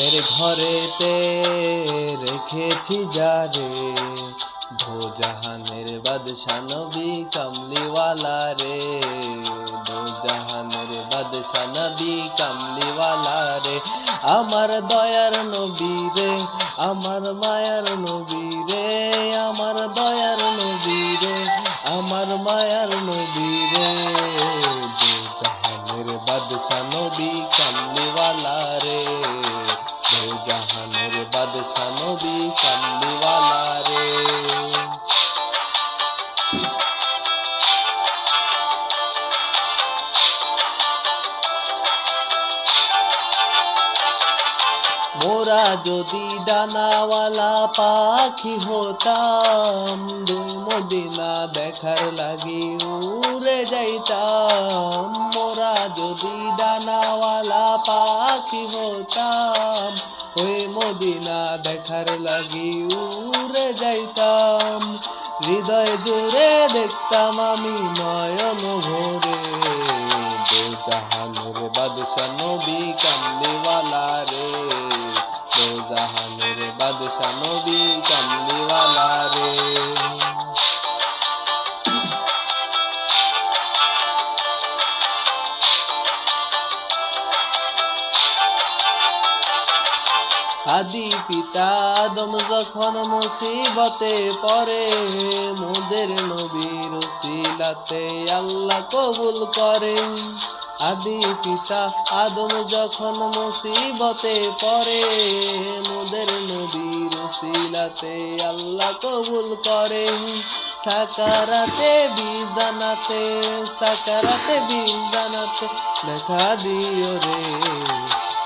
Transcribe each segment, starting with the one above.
মনের ঘরেতে রেখেছি যারে, দো জাহানের বাদশা নবী কামলিওয়ালা রে, দো জাহানের বাদশা নবী কামলিওয়ালা রে। আমার দয়ার নবী রে, আমার মায়ার নবী রে, আমার দয়ার নবী রে, আমার মায়ার নবী রে, দো জাহানের বাদশা নবী কামলিওয়ালা রে, দো জাহানের বাদশা নবী কামলিওয়ালা রে। মোরা যদি ডানাওয়ালা পাখি হতাম, দুই মদিনা দেখার লাগি উড়ে যাইতাম। মোরা যদি ডানাওয়ালা পাখি হতাম, ওই মদিনা দেখার লাগি উড়ে যাইতাম। হৃদয় জুড়ে দেখতাম আমি নয়ন ভরে, দো জাহানের বাদশা নবী কামলিওয়ালা রে, দো জাহানের বাদশা নবী কামলিওয়ালা রে। আদি পিতা আদম যখন মুসিবতে পড়ে, মোদের নবীর উসিলাতে আল্লাহ কবুল করে। আদি পিতা আদম যখন মুসিবতে পড়ে, মোদের নবীর উসিলাতে আল্লাহ কবুল করে। সাকারাতে বিজানাতে, সাকারাতে বিজানাতে দেখা দিও রে,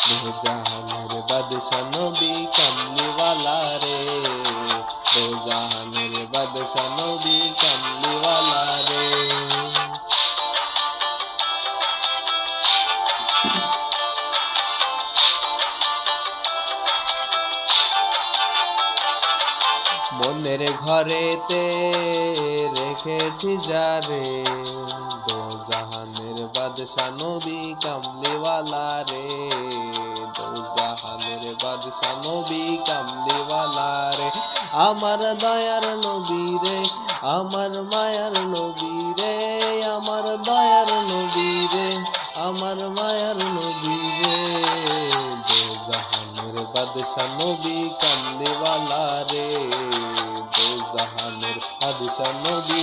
দো জাহানের বাদশা নবী কামলিওয়ালা রে, দো জাহানের বাদশা নবী কামলিওয়ালা রে। মনের ঘরেতে রেখেছি যারে, দো জাহানের বাদশা নবী কামলিওয়ালা রে, দো জাহানের বাদশা নবী কামলিওয়ালা রে। আমার দয়ার নবী রে, আমার মায়ার নবী রে, আমার দয়ার নবী রে, আমার মায়ার নবী রে, দো জাহানের বাদশা নবী কামলিওয়ালা রে, দো জাহানের বাদশা নবী